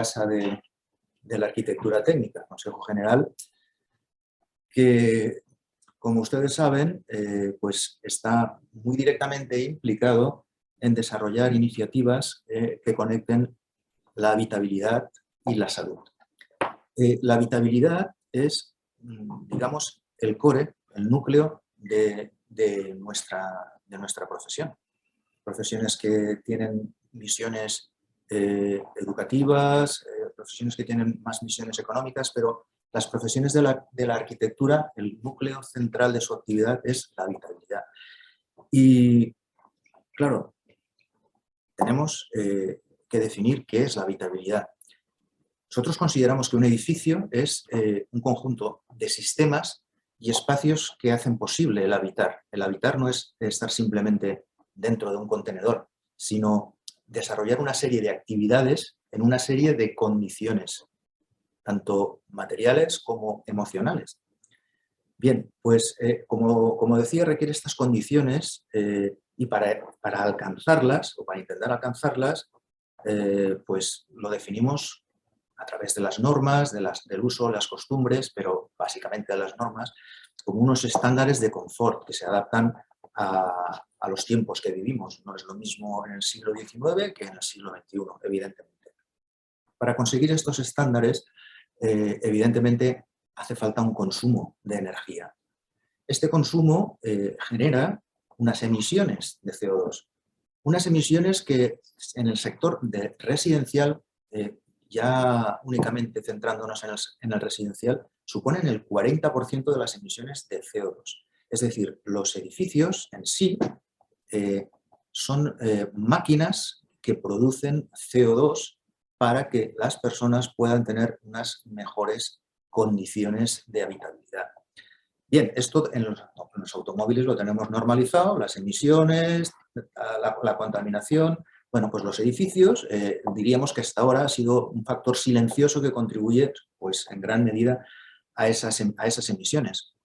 Casa de la Arquitectura Técnica, Consejo General, que, como ustedes saben, pues está muy directamente implicado en desarrollar iniciativas que conecten la habitabilidad y la salud. La habitabilidad es, digamos, el core, el núcleo de nuestra profesión. Profesiones que tienen misiones educativas, profesiones que tienen más misiones económicas, pero las profesiones de la arquitectura, el núcleo central de su actividad es la habitabilidad. Y, claro, tenemos que definir qué es la habitabilidad. Nosotros consideramos que un edificio es un conjunto de sistemas y espacios que hacen posible el habitar. El habitar no es estar simplemente dentro de un contenedor, sino desarrollar una serie de actividades en una serie de condiciones, tanto materiales como emocionales. Bien, pues como decía, requiere estas condiciones y para alcanzarlas, o para intentar alcanzarlas, pues lo definimos a través de las normas, del uso, las costumbres, pero básicamente de las normas, como unos estándares de confort que se adaptan a los tiempos que vivimos. No es lo mismo en el siglo XIX que en el siglo XXI, evidentemente. Para conseguir estos estándares, evidentemente, hace falta un consumo de energía. Este consumo genera unas emisiones de CO2. Unas emisiones que en el sector residencial, ya únicamente centrándonos en el residencial, suponen el 40% de las emisiones de CO2. Es decir, los edificios en sí son máquinas que producen CO2 para que las personas puedan tener unas mejores condiciones de habitabilidad. Bien, esto en los automóviles lo tenemos normalizado, las emisiones, la contaminación. Bueno, pues los edificios, diríamos que hasta ahora ha sido un factor silencioso que contribuye, pues, en gran medida a esas emisiones.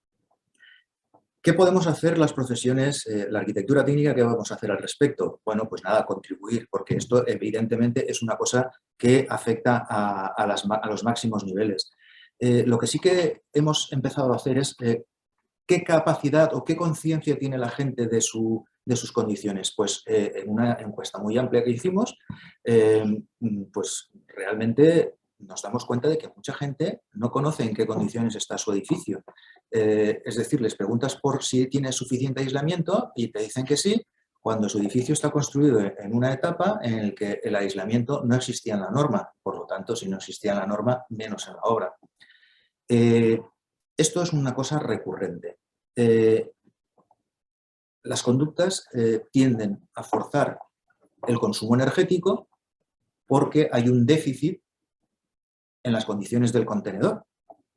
¿Qué podemos hacer las profesiones, la arquitectura técnica, qué vamos a hacer al respecto? Bueno, pues nada, contribuir, porque esto evidentemente es una cosa que afecta a los máximos niveles. Lo que sí que hemos empezado a hacer es qué capacidad o qué conciencia tiene la gente de sus condiciones. Pues en una encuesta muy amplia que hicimos, pues realmente nos damos cuenta de que mucha gente no conoce en qué condiciones está su edificio. Es decir, les preguntas por si tiene suficiente aislamiento y te dicen que sí, cuando su edificio está construido en una etapa en la que el aislamiento no existía en la norma. Por lo tanto, si no existía en la norma, menos en la obra. Esto es una cosa recurrente. Las conductas tienden a forzar el consumo energético porque hay un déficit en las condiciones del contenedor.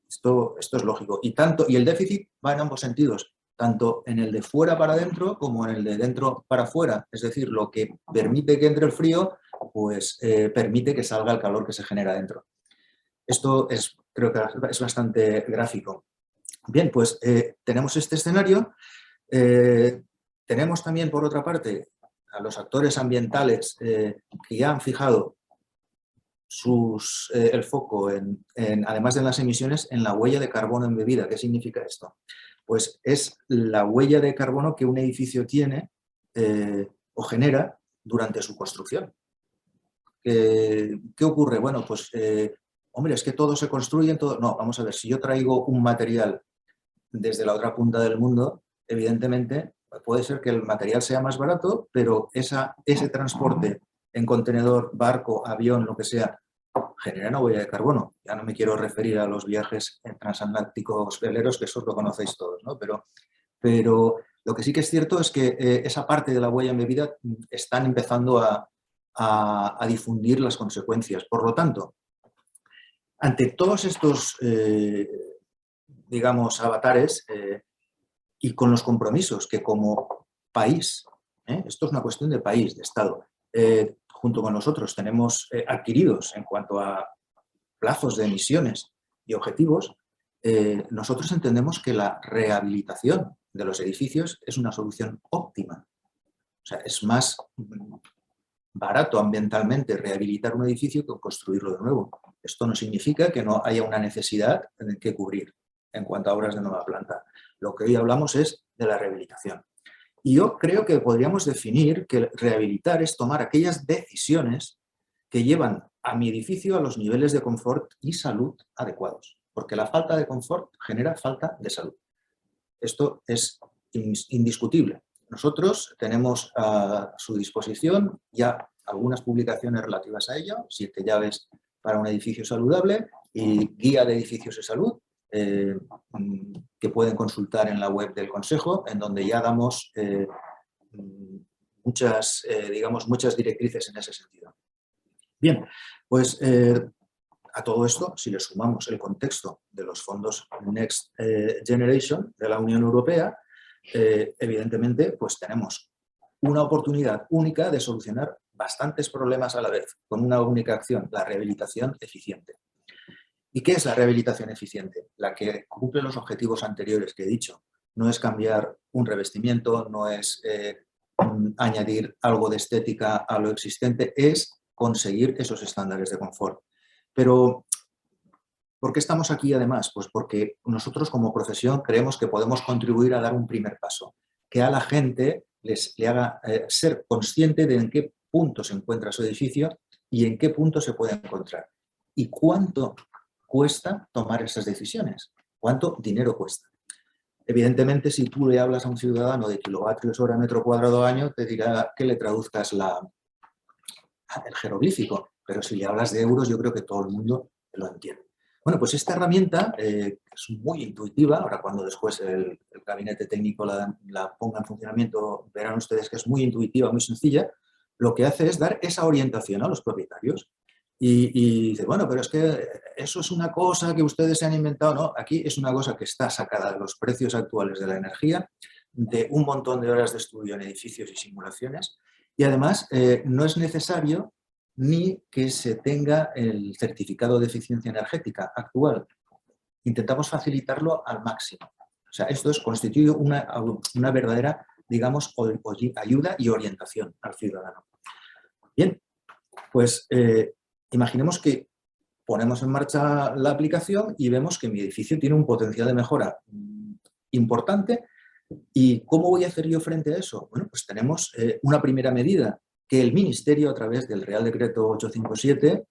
Esto es lógico. Y el déficit va en ambos sentidos, tanto en el de fuera para adentro como en el de dentro para afuera. Es decir, lo que permite que entre el frío, pues permite que salga el calor que se genera dentro. Esto creo que es bastante gráfico. Bien, pues tenemos este escenario. Tenemos también, por otra parte, a los actores ambientales que ya han fijado el foco, además de las emisiones, en la huella de carbono embebida. ¿Qué significa esto? Pues es la huella de carbono que un edificio tiene o genera durante su construcción. ¿Qué ocurre? Bueno, pues, hombre, es que todo se construye, No, vamos a ver, si yo traigo un material desde la otra punta del mundo, evidentemente puede ser que el material sea más barato, pero ese transporte en contenedor, barco, avión, lo que sea, genera una huella de carbono. Ya no me quiero referir a los viajes transatlánticos veleros, que eso lo conocéis todos, ¿no? Pero lo que sí que es cierto es que esa parte de la huella embebida están empezando a difundir las consecuencias. Por lo tanto, ante todos estos digamos, avatares y con los compromisos que como país, esto es una cuestión de país, de Estado, junto con nosotros tenemos adquiridos en cuanto a plazos de emisiones y objetivos, nosotros entendemos que la rehabilitación de los edificios es una solución óptima. O sea, es más barato ambientalmente rehabilitar un edificio que construirlo de nuevo. Esto no significa que no haya una necesidad que cubrir en cuanto a obras de nueva planta. Lo que hoy hablamos es de la rehabilitación. Y yo creo que podríamos definir que rehabilitar es tomar aquellas decisiones que llevan a mi edificio a los niveles de confort y salud adecuados, porque la falta de confort genera falta de salud. Esto es indiscutible. Nosotros tenemos a su disposición ya algunas publicaciones relativas a ello, 7 llaves para un edificio saludable y guía de edificios de salud, que pueden consultar en la web del Consejo, en donde ya damos muchas directrices en ese sentido. Bien, pues a todo esto, si le sumamos el contexto de los fondos Next Generation de la Unión Europea, evidentemente pues tenemos una oportunidad única de solucionar bastantes problemas a la vez, con una única acción, la rehabilitación eficiente. ¿Y qué es la rehabilitación eficiente? La que cumple los objetivos anteriores que he dicho. No es cambiar un revestimiento, no es añadir algo de estética a lo existente, es conseguir esos estándares de confort. Pero, ¿por qué estamos aquí además? Pues porque nosotros como profesión creemos que podemos contribuir a dar un primer paso, que a la gente le haga ser consciente de en qué punto se encuentra su edificio y en qué punto se puede encontrar. Y cuánto cuesta tomar esas decisiones, cuánto dinero cuesta. Evidentemente, si tú le hablas a un ciudadano de kilovatios hora metro cuadrado año, te dirá que le traduzcas el jeroglífico, pero si le hablas de euros, yo creo que todo el mundo lo entiende. Bueno, pues esta herramienta es muy intuitiva. Ahora, cuando después el gabinete técnico la ponga en funcionamiento, verán ustedes que es muy intuitiva, muy sencilla. Lo que hace es dar esa orientación a los propietarios. Y dice, bueno, pero es que eso es una cosa que ustedes se han inventado. No, aquí es una cosa que está sacada de los precios actuales de la energía, de un montón de horas de estudio en edificios y simulaciones. Y además no es necesario ni que se tenga el certificado de eficiencia energética actual. Intentamos facilitarlo al máximo. O sea, esto constituye una verdadera, digamos, ayuda y orientación al ciudadano. Bien, pues imaginemos que ponemos en marcha la aplicación y vemos que mi edificio tiene un potencial de mejora importante. ¿Y cómo voy a hacer yo frente a eso? Bueno, pues tenemos una primera medida que el Ministerio, a través del Real Decreto 857,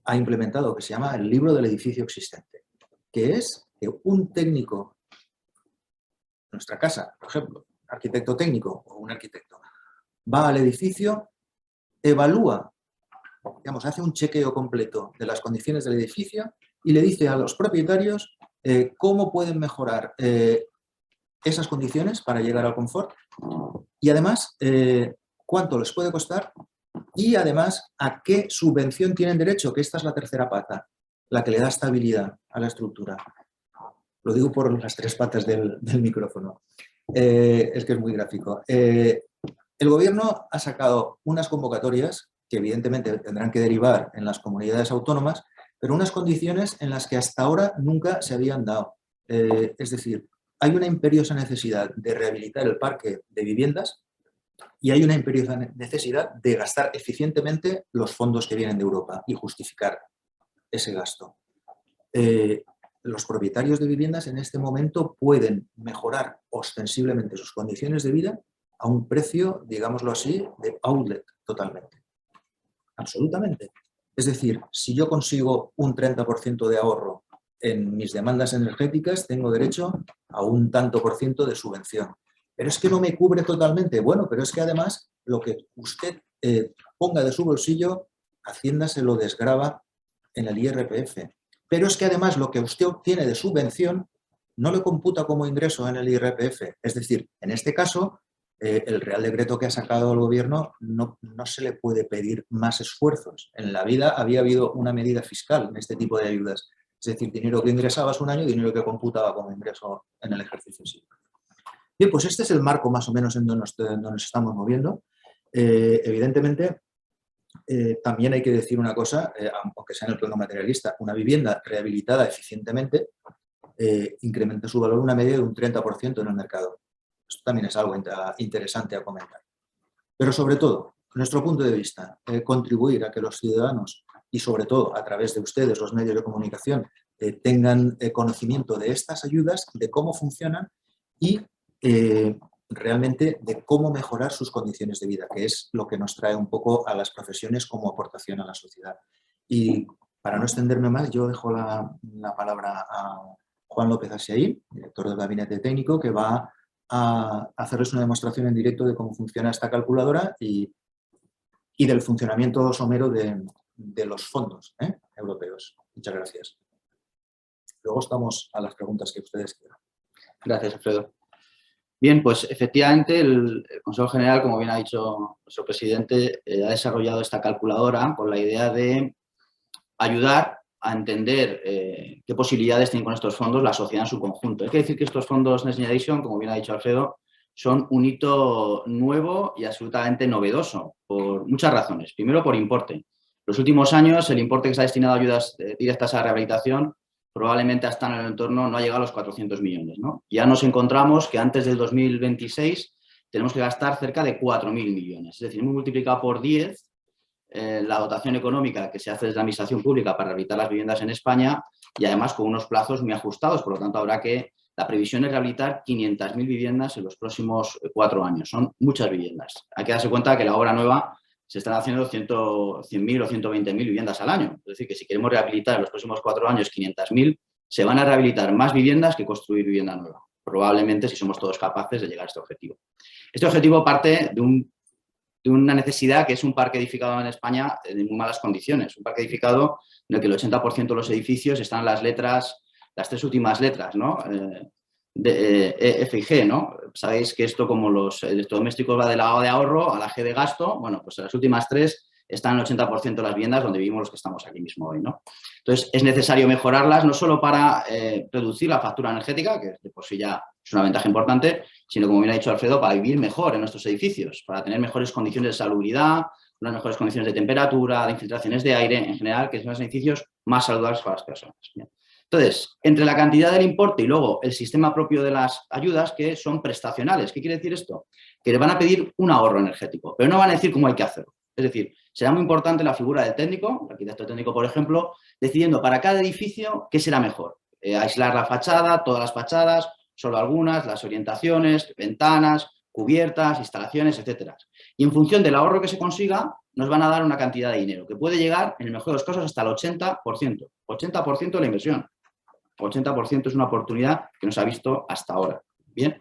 ha implementado, que se llama el libro del edificio existente, que es que un técnico, en nuestra casa, por ejemplo, arquitecto técnico o un arquitecto, va al edificio, evalúa, digamos, hace un chequeo completo de las condiciones del edificio y le dice a los propietarios cómo pueden mejorar esas condiciones para llegar al confort y además cuánto les puede costar y además a qué subvención tienen derecho, que esta es la tercera pata, la que le da estabilidad a la estructura. Lo digo por las 3 patas del micrófono. Es que es muy gráfico. El gobierno ha sacado unas convocatorias que evidentemente tendrán que derivar en las comunidades autónomas, pero unas condiciones en las que hasta ahora nunca se habían dado. Es decir, hay una imperiosa necesidad de rehabilitar el parque de viviendas y hay una imperiosa necesidad de gastar eficientemente los fondos que vienen de Europa y justificar ese gasto. Los propietarios de viviendas en este momento pueden mejorar ostensiblemente sus condiciones de vida a un precio, digámoslo así, de outlet totalmente. Absolutamente. Es decir, si yo consigo un 30% de ahorro en mis demandas energéticas, tengo derecho a un tanto por ciento de subvención. Pero es que no me cubre totalmente. Bueno, pero es que además lo que usted ponga de su bolsillo, Hacienda se lo desgrava en el IRPF. Pero es que además lo que usted obtiene de subvención no le computa como ingreso en el IRPF. Es decir, en este caso, el Real Decreto que ha sacado el Gobierno no se le puede pedir más esfuerzos. En la vida había habido una medida fiscal en este tipo de ayudas. Es decir, dinero que ingresabas un año, dinero que computaba como ingreso en el ejercicio siguiente. Bien, pues este es el marco más o menos en donde nos estamos moviendo. Evidentemente, también hay que decir una cosa, aunque sea en el plano materialista, una vivienda rehabilitada eficientemente incrementa su valor una media de un 30% en el mercado. Esto también es algo interesante a comentar. Pero sobre todo, nuestro punto de vista, contribuir a que los ciudadanos y sobre todo a través de ustedes, los medios de comunicación, tengan conocimiento de estas ayudas, de cómo funcionan y realmente de cómo mejorar sus condiciones de vida, que es lo que nos trae un poco a las profesiones como aportación a la sociedad. Y para no extenderme más, yo dejo la palabra a Juan López Asiaí, director del Gabinete Técnico, que va a hacerles una demostración en directo de cómo funciona esta calculadora y del funcionamiento somero de los fondos europeos. Muchas gracias. Luego estamos a las preguntas que ustedes quieran. Gracias, Alfredo. Bien, pues efectivamente el Consejo General, como bien ha dicho nuestro presidente, ha desarrollado esta calculadora con la idea de ayudar a entender qué posibilidades tienen con estos fondos la sociedad en su conjunto. Hay que decir que estos fondos Next Generation, como bien ha dicho Alfredo, son un hito nuevo y absolutamente novedoso por muchas razones. Primero, por importe. En los últimos años, el importe que se ha destinado a ayudas directas a la rehabilitación probablemente hasta en el entorno no ha llegado a los 400 millones, ¿no? Ya nos encontramos que antes del 2026 tenemos que gastar cerca de 4.000 millones. Es decir, hemos multiplicado por 10 la dotación económica que se hace desde la Administración Pública para rehabilitar las viviendas en España y además con unos plazos muy ajustados. Por lo tanto, la previsión es rehabilitar 500.000 viviendas en los próximos 4 años. Son muchas viviendas. Hay que darse cuenta que la obra nueva se están haciendo 100.000 o 120.000 viviendas al año. Es decir, que si queremos rehabilitar en los próximos 4 años 500.000, se van a rehabilitar más viviendas que construir vivienda nueva. Probablemente, si somos todos capaces de llegar a este objetivo. Este objetivo parte de una necesidad que es un parque edificado en España en muy malas condiciones. Un parque edificado en el que el 80% de los edificios están en las letras, las 3 últimas letras, ¿no? E, F y G, ¿no? Sabéis que esto, como los electrodomésticos, va de la A de ahorro a la G de gasto. Bueno, pues las últimas 3 están en el 80% de las viviendas donde vivimos los que estamos aquí mismo hoy, ¿no? Entonces, es necesario mejorarlas no solo para reducir la factura energética, que de por sí ya es una ventaja importante, sino, como bien ha dicho Alfredo, para vivir mejor en nuestros edificios, para tener mejores condiciones de salubridad, unas mejores condiciones de temperatura, de infiltraciones de aire, en general, que son los edificios más saludables para las personas. Bien. Entonces, entre la cantidad del importe y luego el sistema propio de las ayudas, que son prestacionales. ¿Qué quiere decir esto? Que le van a pedir un ahorro energético, pero no van a decir cómo hay que hacerlo. Es decir, será muy importante la figura del técnico, el arquitecto técnico, por ejemplo, decidiendo para cada edificio qué será mejor. Aislar la fachada, todas las fachadas, solo algunas, las orientaciones, ventanas, cubiertas, instalaciones, etc. Y en función del ahorro que se consiga, nos van a dar una cantidad de dinero, que puede llegar, en el mejor de los casos, hasta el 80%. 80% de la inversión. 80% es una oportunidad que no se ha visto hasta ahora. Bien.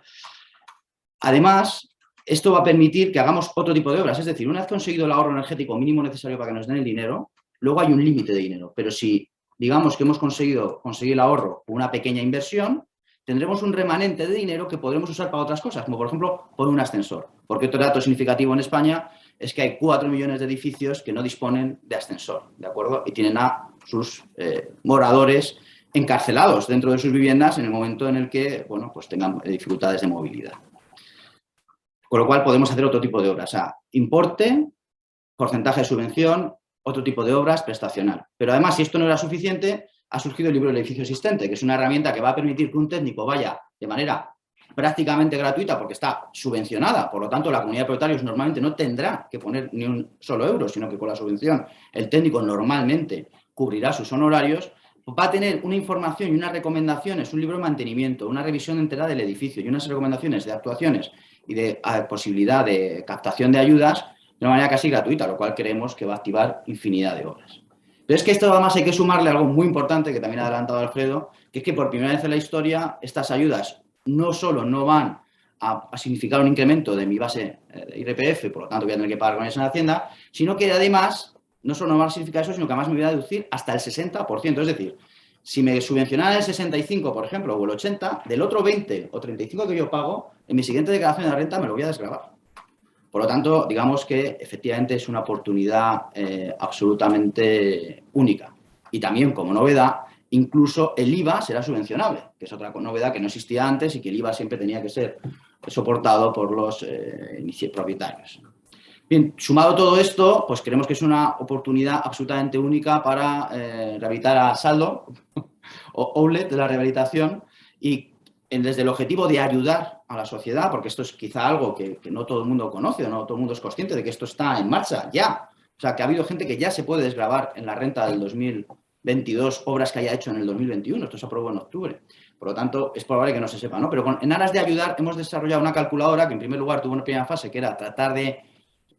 Además, esto va a permitir que hagamos otro tipo de obras. Es decir, una vez conseguido el ahorro energético mínimo necesario para que nos den el dinero, luego hay un límite de dinero. Pero si digamos que hemos conseguido conseguir el ahorro con una pequeña inversión, tendremos un remanente de dinero que podremos usar para otras cosas, como por ejemplo poner un ascensor. Porque otro dato significativo en España es que hay 4 millones de edificios que no disponen de ascensor, ¿de acuerdo? Y tienen a sus moradores encarcelados dentro de sus viviendas en el momento en el que, bueno, pues tengan dificultades de movilidad. Con lo cual podemos hacer otro tipo de obras, o sea, importe, porcentaje de subvención, otro tipo de obras, prestacional. Pero además, si esto no era suficiente, ha surgido el libro del edificio existente, que es una herramienta que va a permitir que un técnico vaya de manera prácticamente gratuita, porque está subvencionada, por lo tanto la comunidad de propietarios normalmente no tendrá que poner ni un solo euro, sino que con la subvención el técnico normalmente cubrirá sus honorarios, va a tener una información y unas recomendaciones, un libro de mantenimiento, una revisión entera del edificio y unas recomendaciones de actuaciones y de posibilidad de captación de ayudas de una manera casi gratuita, lo cual creemos que va a activar infinidad de obras. Pero es que esto además hay que sumarle algo muy importante que también ha adelantado Alfredo, que es que por primera vez en la historia estas ayudas no solo no van a significar un incremento de mi base de IRPF, por lo tanto voy a tener que pagar con eso en Hacienda, sino que además no solo no va a significar eso, sino que además me voy a deducir hasta el 60%. Es decir, si me subvencionan el 65, por ejemplo, o el 80, del otro 20 o 35 que yo pago, en mi siguiente declaración de la renta me lo voy a desgravar. Por lo tanto, digamos que efectivamente es una oportunidad absolutamente única. Y también, como novedad, incluso el IVA será subvencionable, que es otra novedad que no existía antes y que el IVA siempre tenía que ser soportado por los propietarios. Bien, sumado todo esto, pues creemos que es una oportunidad absolutamente única para rehabilitar a saldo o outlet de la rehabilitación y desde el objetivo de ayudar a la sociedad, porque esto es quizá algo que no todo el mundo conoce, o no todo el mundo es consciente de que esto está en marcha ya. O sea, que ha habido gente que ya se puede desgravar en la renta del 2022 obras que haya hecho en el 2021. Esto se aprobó en octubre. Por lo tanto, es probable que no se sepa, ¿no? Pero en aras de ayudar, hemos desarrollado una calculadora que, en primer lugar, tuvo una primera fase que era tratar de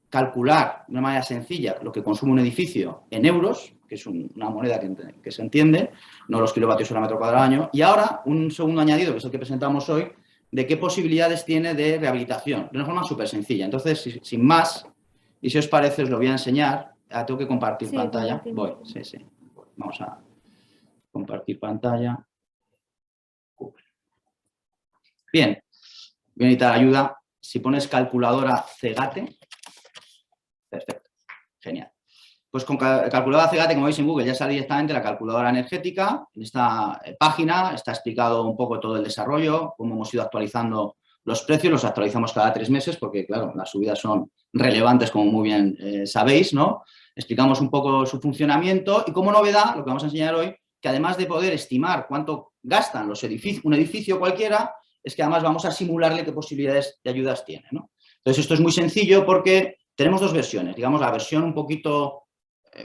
calcular de una manera sencilla lo que consume un edificio en euros, que es una moneda que se entiende, no los kilovatios hora metro cuadrado al año. Y ahora, un segundo añadido, que es el que presentamos hoy, de qué posibilidades tiene de rehabilitación, de una forma súper sencilla. Entonces, sin más, y si os parece, os lo voy a enseñar. Tengo que compartir pantalla. Voy, sí. Vamos a compartir pantalla. Bien, voy a necesitar ayuda. Si pones calculadora Cegate, perfecto, genial. Pues con calculadora Cegate, como veis en Google, ya sale directamente la calculadora energética. En esta página está explicado un poco todo el desarrollo, cómo hemos ido actualizando los precios. Los actualizamos cada 3 meses porque, claro, las subidas son relevantes, como muy bien sabéis, ¿no? Explicamos un poco su funcionamiento y, como novedad, lo que vamos a enseñar hoy, que además de poder estimar cuánto gastan un edificio cualquiera, es que además vamos a simularle qué posibilidades de ayudas tiene, ¿no? Entonces, esto es muy sencillo porque tenemos dos versiones. Digamos, la versión un poquito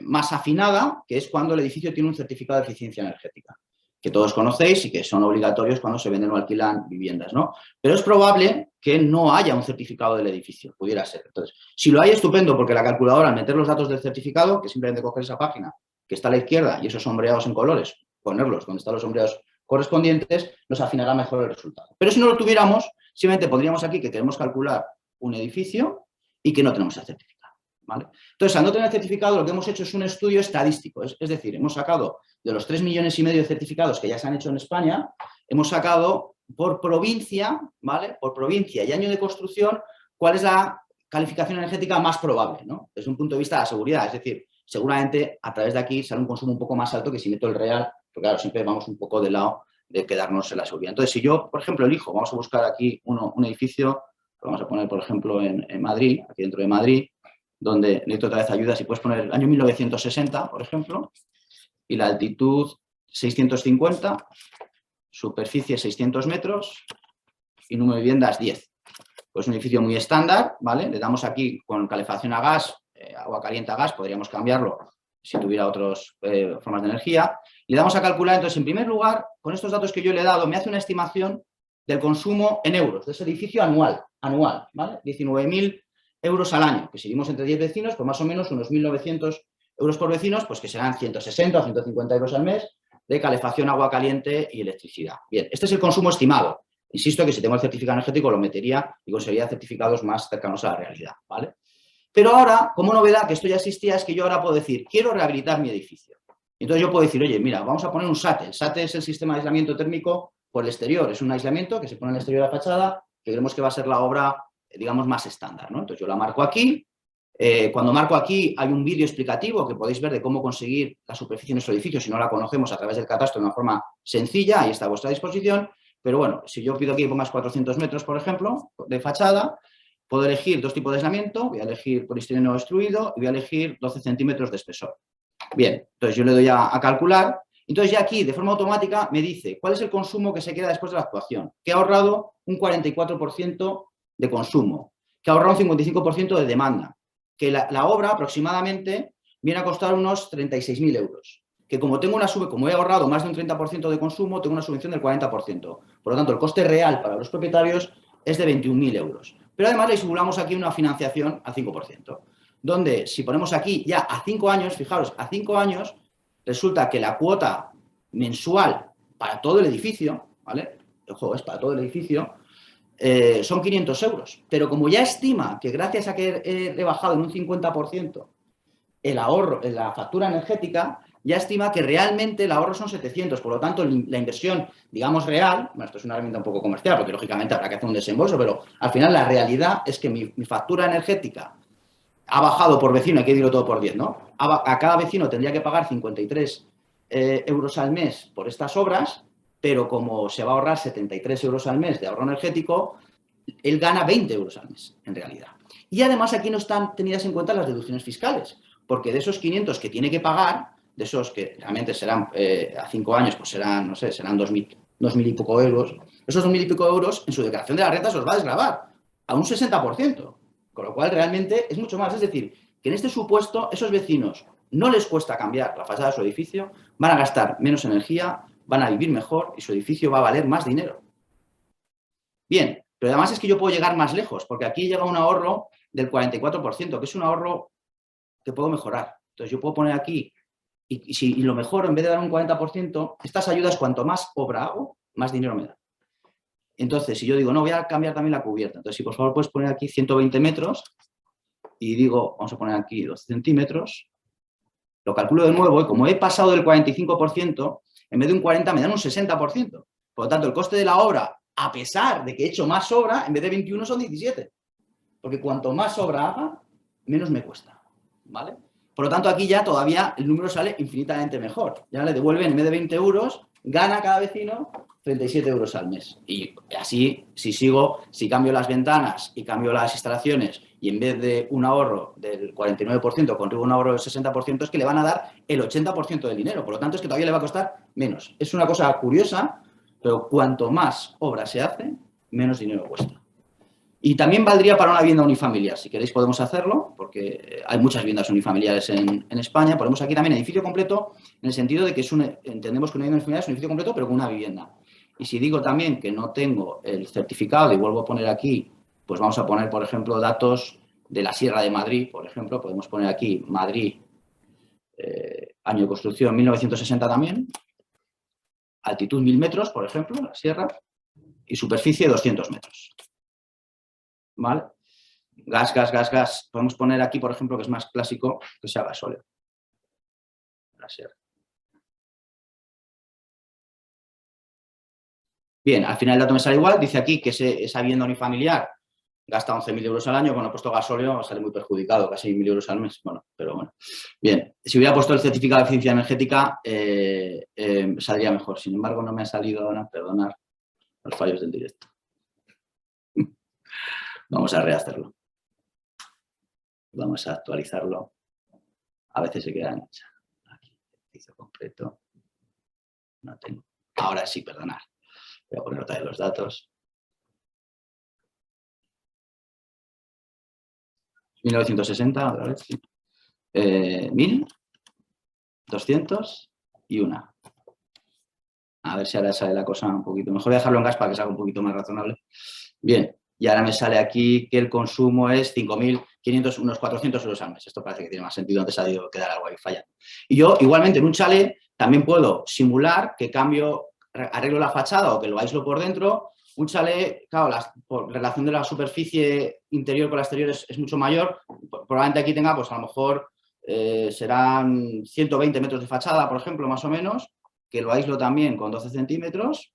más afinada, que es cuando el edificio tiene un certificado de eficiencia energética, que todos conocéis y que son obligatorios cuando se venden o alquilan viviendas, ¿no? Pero es probable que no haya un certificado del edificio, pudiera ser. Entonces, si lo hay, estupendo, porque la calculadora, al meter los datos del certificado, que simplemente coger esa página que está a la izquierda y esos sombreados en colores, ponerlos donde están los sombreados correspondientes, nos afinará mejor el resultado. Pero si no lo tuviéramos, simplemente podríamos aquí que queremos calcular un edificio y que no tenemos el certificado, ¿vale? Entonces, al no tener certificado, lo que hemos hecho es un estudio estadístico. Es decir, hemos sacado de los 3,5 millones de certificados que ya se han hecho en España, hemos sacado por provincia, ¿vale? Por provincia y año de construcción, cuál es la calificación energética más probable, ¿no? Desde un punto de vista de la seguridad. Es decir, seguramente a través de aquí sale un consumo un poco más alto que si meto el real, porque claro, siempre vamos un poco del lado de quedarnos en la seguridad. Entonces, si yo, por ejemplo, elijo, vamos a buscar aquí un edificio, vamos a poner, por ejemplo, en Madrid, aquí dentro de Madrid, donde necesito otra vez ayuda, si puedes poner el año 1960, por ejemplo, y la altitud 650, superficie 600 metros y número de viviendas 10. Pues un edificio muy estándar, ¿vale? Le damos aquí con calefacción a gas, agua caliente a gas, podríamos cambiarlo si tuviera otras formas de energía. Le damos a calcular, entonces, en primer lugar, con estos datos que yo le he dado, me hace una estimación del consumo en euros, de ese edificio anual, ¿vale? 19.000 euros al año, que si vivimos entre 10 vecinos, pues más o menos unos 1.900 euros por vecinos, pues que serán 160 o 150 euros al mes de calefacción, agua caliente y electricidad. Bien, este es el consumo estimado. Insisto que si tengo el certificado energético lo metería y conseguiría certificados más cercanos a la realidad, ¿vale? Pero ahora, como novedad, que esto ya existía, es que yo ahora puedo decir, quiero rehabilitar mi edificio. Entonces yo puedo decir, oye, mira, vamos a poner un SATE. El SATE es el sistema de aislamiento térmico por el exterior. Es un aislamiento que se pone en el exterior de la fachada, que creemos que va a ser la obra, digamos, más estándar, ¿no? Entonces yo la marco aquí. Cuando marco aquí hay un vídeo explicativo que podéis ver de cómo conseguir la superficie de nuestro edificio, si no la conocemos, a través del catastro de una forma sencilla, ahí está a vuestra disposición. Pero bueno, si yo pido aquí que pongas 400 metros, por ejemplo, de fachada, puedo elegir 2 tipos de aislamiento, voy a elegir poliestireno extruido y voy a elegir 12 centímetros de espesor. Bien, entonces yo le doy a calcular. Entonces ya aquí, de forma automática, me dice cuál es el consumo que se queda después de la actuación. Que ha ahorrado un 44% de consumo, que ha ahorrado un 55% de demanda, que la obra aproximadamente viene a costar unos 36.000 euros. Que como he ahorrado más de un 30% de consumo, tengo una subvención del 40%. Por lo tanto, el coste real para los propietarios es de 21.000 euros. Pero además le simulamos aquí una financiación al 5%, donde si ponemos aquí ya a 5 años, fijaros, a 5 años, resulta que la cuota mensual para todo el edificio, ¿vale? Ojo, es para todo el edificio, son 500 euros. Pero como ya estima que gracias a que he rebajado en un 50% el ahorro en la factura energética, ya estima que realmente el ahorro son 700. Por lo tanto, la inversión, digamos, real, bueno, esto es una herramienta un poco comercial, porque lógicamente habrá que hacer un desembolso, pero al final la realidad es que mi factura energética ha bajado por vecino, hay que dividirlo todo por 10, ¿no? A cada vecino tendría que pagar 53 euros al mes por estas obras, pero como se va a ahorrar 73 euros al mes de ahorro energético, él gana 20 euros al mes, en realidad. Y además aquí no están tenidas en cuenta las deducciones fiscales, porque de esos 500 que tiene que pagar, de esos que realmente serán a 5 años, pues serán, no sé, serán 2.000 2.000 y pico euros. Esos 2.000 y pico euros en su declaración de la renta se los va a desgravar a un 60%, con lo cual realmente es mucho más. Es decir, que en este supuesto esos vecinos no les cuesta cambiar la fachada de su edificio, van a gastar menos energía, van a vivir mejor y su edificio va a valer más dinero. Bien, pero además es que yo puedo llegar más lejos, porque aquí llega un ahorro del 44%, que es un ahorro que puedo mejorar. Entonces yo puedo poner aquí, y lo mejoro, en vez de dar un 40%, estas ayudas, cuanto más obra hago, más dinero me da. Entonces, si yo digo, no, voy a cambiar también la cubierta. Entonces, si por favor puedes poner aquí 120 metros, y digo, vamos a poner aquí 12 centímetros, lo calculo de nuevo, y como he pasado del 45%, en vez de un 40% me dan un 60%. Por lo tanto, el coste de la obra, a pesar de que he hecho más obra, en vez de 21 son 17. Porque cuanto más obra haga, menos me cuesta, ¿vale? Por lo tanto, aquí ya todavía el número sale infinitamente mejor. Ya le devuelven, en vez de 20 euros, gana cada vecino 37 euros al mes. Y así, si cambio las ventanas y cambio las instalaciones y en vez de un ahorro del 49% consigo un ahorro del 60%, es que le van a dar el 80% del dinero. Por lo tanto, es que todavía le va a costar menos. Es una cosa curiosa, pero cuanto más obra se hace, menos dinero cuesta. Y también valdría para una vivienda unifamiliar. Si queréis podemos hacerlo, porque hay muchas viviendas unifamiliares en España. Ponemos aquí también edificio completo, en el sentido de que entendemos que una vivienda unifamiliar es un edificio completo, pero con una vivienda. Y si digo también que no tengo el certificado, y vuelvo a poner aquí, pues vamos a poner, por ejemplo, datos de la Sierra de Madrid, por ejemplo. Podemos poner aquí Madrid, año de construcción 1960 también. Altitud 1000 metros, por ejemplo, la sierra. Y superficie 200 metros. ¿Vale? Gas. Podemos poner aquí, por ejemplo, que es más clásico, que sea gasóleo. Bien, al final el dato me sale igual. Dice aquí que esa vivienda unifamiliar gasta 11.000 euros al año. Cuando he puesto gasóleo sale muy perjudicado, casi 1.000 euros al mes. Bueno, pero bueno. Bien, si hubiera puesto el certificado de eficiencia energética, saldría mejor. Sin embargo, no me ha salido ahora, perdonad los fallos del directo. Vamos a rehacerlo. Vamos a actualizarlo. A veces se queda hecha. Aquí, ejercicio completo. No tengo. Ahora sí, perdonad. Voy a poner otra vez los datos. 1960, otra vez. Sí. 1000, 200 y 1. A ver si ahora sale la cosa un poquito mejor. Voy a dejarlo en gas para que salga un poquito más razonable. Bien, y ahora me sale aquí que el consumo es 5.500, unos 400 euros al mes. Esto parece que tiene más sentido, antes ha debido quedar algo ahí fallando. Y yo, igualmente, en un chalet también puedo simular que arreglo la fachada o que lo aíslo por dentro. Un chalet, claro, por relación de la superficie interior con la exterior es mucho mayor. Probablemente aquí tenga, pues a lo mejor serán 120 metros de fachada, por ejemplo, más o menos, que lo aíslo también con 12 centímetros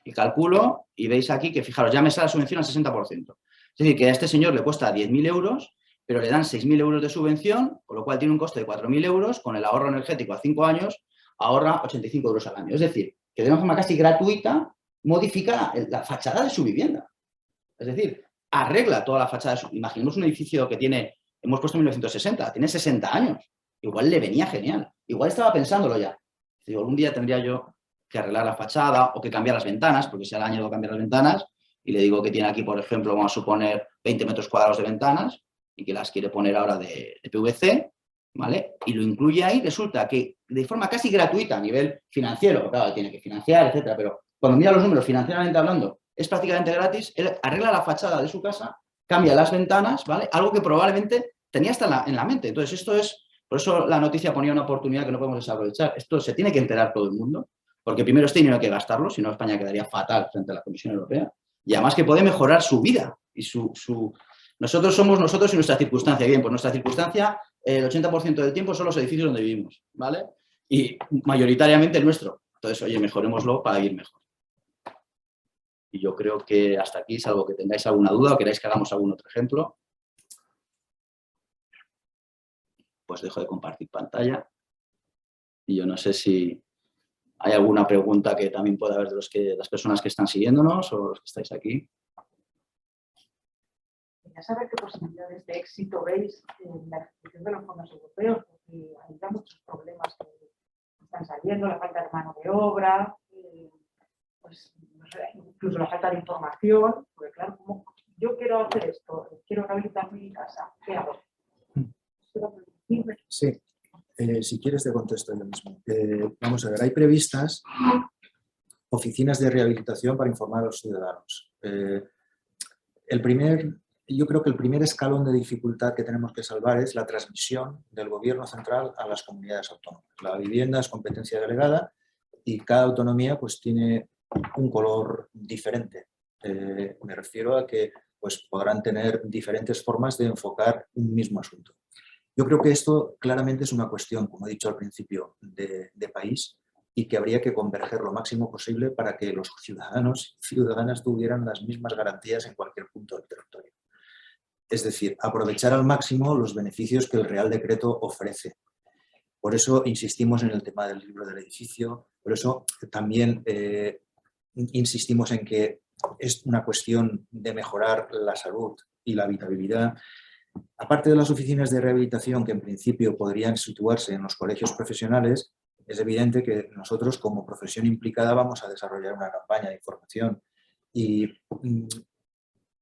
y calculo y veis aquí que, fijaros, ya me sale la subvención al 60%. Es decir, que a este señor le cuesta 10.000 euros, pero le dan 6.000 euros de subvención, con lo cual tiene un coste de 4.000 euros, con el ahorro energético a 5 años, ahorra 85 euros al año. Es decir, que de una forma casi gratuita modifica la fachada de su vivienda. Es decir, arregla toda la fachada de su... Imaginemos un edificio que tiene, hemos puesto 1960, tiene 60 años. Igual le venía genial. Igual estaba pensándolo ya. Digo, algún día tendría yo que arreglar la fachada o que cambiar las ventanas, porque se ha añadido cambiar las ventanas, y le digo que tiene aquí, por ejemplo, vamos a suponer 20 metros cuadrados de ventanas y que las quiere poner ahora de PVC, ¿vale? Y lo incluye ahí, resulta que de forma casi gratuita a nivel financiero, claro, tiene que financiar, etcétera, pero cuando mira los números financieramente hablando, es prácticamente gratis, él arregla la fachada de su casa, cambia las ventanas, ¿vale? Algo que probablemente tenía hasta en la mente. Entonces, esto es, por eso la noticia ponía una oportunidad que no podemos desaprovechar. Esto se tiene que enterar todo el mundo, porque primero este dinero hay que gastarlo, si no España quedaría fatal frente a la Comisión Europea, y además que puede mejorar su vida y nosotros somos nosotros y nuestra circunstancia. Bien, pues nuestra circunstancia, el 80% del tiempo son los edificios donde vivimos, ¿vale? Y mayoritariamente el nuestro. Entonces, oye, mejorémoslo para vivir mejor. Y yo creo que hasta aquí, salvo que tengáis alguna duda o queráis que hagamos algún otro ejemplo, pues dejo de compartir pantalla. Y yo no sé si hay alguna pregunta que también pueda haber de las personas que están siguiéndonos o los que estáis aquí. Quería saber qué posibilidades de éxito veis en la ejecución de los fondos europeos, porque hay muchos problemas que están saliendo, la falta de mano de obra, pues, no sé, incluso la falta de información, porque claro, como yo quiero hacer esto, quiero rehabilitar mi casa, ¿qué hago? Sí, si quieres te contesto yo mismo. Vamos a ver, hay previstas oficinas de rehabilitación para informar a los ciudadanos. Yo creo que el primer escalón de dificultad que tenemos que salvar es la transmisión del gobierno central a las comunidades autónomas. La vivienda es competencia delegada y cada autonomía pues tiene un color diferente. Me refiero a que pues, podrán tener diferentes formas de enfocar un mismo asunto. Yo creo que esto claramente es una cuestión, como he dicho al principio, de país y que habría que converger lo máximo posible para que los ciudadanos y ciudadanas tuvieran las mismas garantías en cualquier punto del territorio. Es decir, aprovechar al máximo los beneficios que el Real Decreto ofrece. Por eso insistimos en el tema del libro del edificio, por eso también insistimos en que es una cuestión de mejorar la salud y la habitabilidad. Aparte de las oficinas de rehabilitación que en principio podrían situarse en los colegios profesionales, es evidente que nosotros como profesión implicada vamos a desarrollar una campaña de información y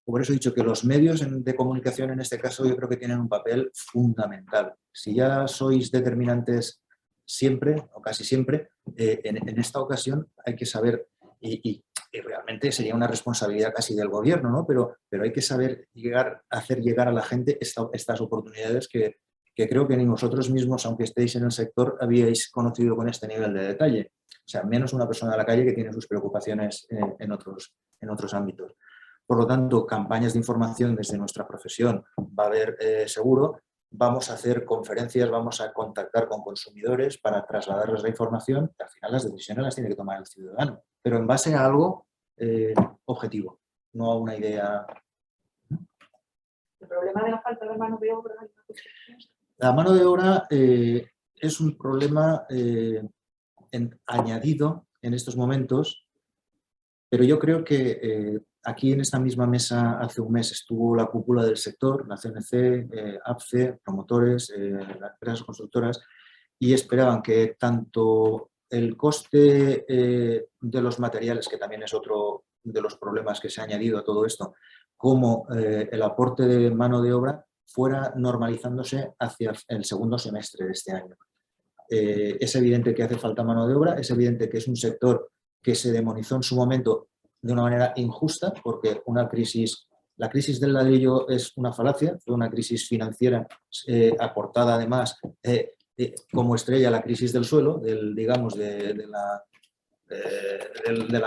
por eso he dicho que los medios de comunicación en este caso yo creo que tienen un papel fundamental. Si ya sois determinantes siempre o casi siempre, en esta ocasión hay que saber, y realmente sería una responsabilidad casi del gobierno, ¿no? Pero hay que saber hacer llegar a la gente estas oportunidades que creo que ni vosotros mismos, aunque estéis en el sector, habíais conocido con este nivel de detalle. O sea, menos una persona de la calle que tiene sus preocupaciones en otros ámbitos. Por lo tanto, campañas de información desde nuestra profesión va a haber seguro. Vamos a hacer conferencias, vamos a contactar con consumidores para trasladarles la información. Al final las decisiones las tiene que tomar el ciudadano, pero en base a algo objetivo, no a una idea. El problema de la falta de mano de obra. La mano de obra es un problema añadido en estos momentos, pero yo creo que aquí en esta misma mesa hace un mes estuvo la cúpula del sector, la CNC, APCE, promotores, las empresas constructoras, y esperaban que tanto el coste de los materiales, que también es otro de los problemas que se ha añadido a todo esto, como el aporte de mano de obra fuera normalizándose hacia el segundo semestre de este año. Es evidente que hace falta mano de obra, es evidente que es un sector que se demonizó en su momento de una manera injusta, porque la crisis del ladrillo es una falacia, fue una crisis financiera aportada además como estrella a la crisis del suelo, digamos, de la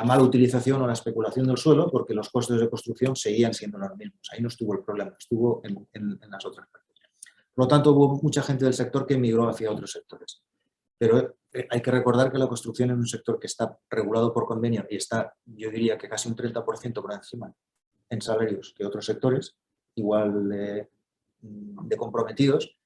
mala utilización o la especulación del suelo, porque los costes de construcción seguían siendo los mismos. Ahí no estuvo el problema, estuvo en las otras partes. Por lo tanto, hubo mucha gente del sector que emigró hacia otros sectores. Pero hay que recordar que la construcción es un sector que está regulado por convenio y está, yo diría que casi un 30% por encima en salarios que otros sectores, igual de comprometidos,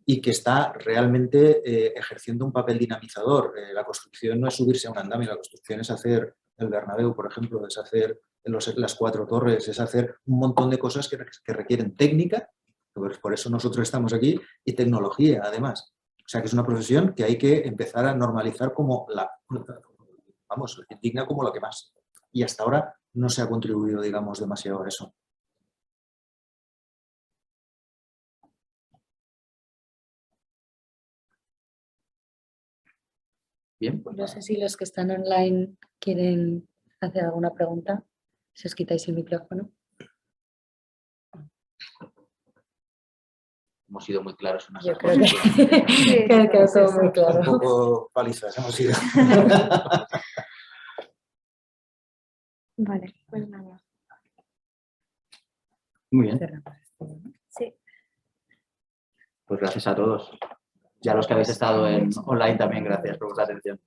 y que está realmente ejerciendo un papel dinamizador. La construcción no es subirse a un andamio, la construcción es hacer el Bernabéu, por ejemplo, es hacer las 4 torres, es hacer un montón de cosas que requieren técnica, por eso nosotros estamos aquí, y tecnología, además. O sea, que es una profesión que hay que empezar a normalizar como digna como la que más. Y hasta ahora no se ha contribuido, digamos, demasiado a eso. Bien, pues No sé si los que están online quieren hacer alguna pregunta. Si os quitáis el micrófono. hemos sido muy claros en Yo nuestras creo posiciones. que ha quedado todo muy Un claro. poco palizas hemos sido. Vale, pues nada. Muy bien, Cerramos esto, ¿no? Sí. pues gracias a todos. Y a los que habéis estado online también, gracias por vuestra atención.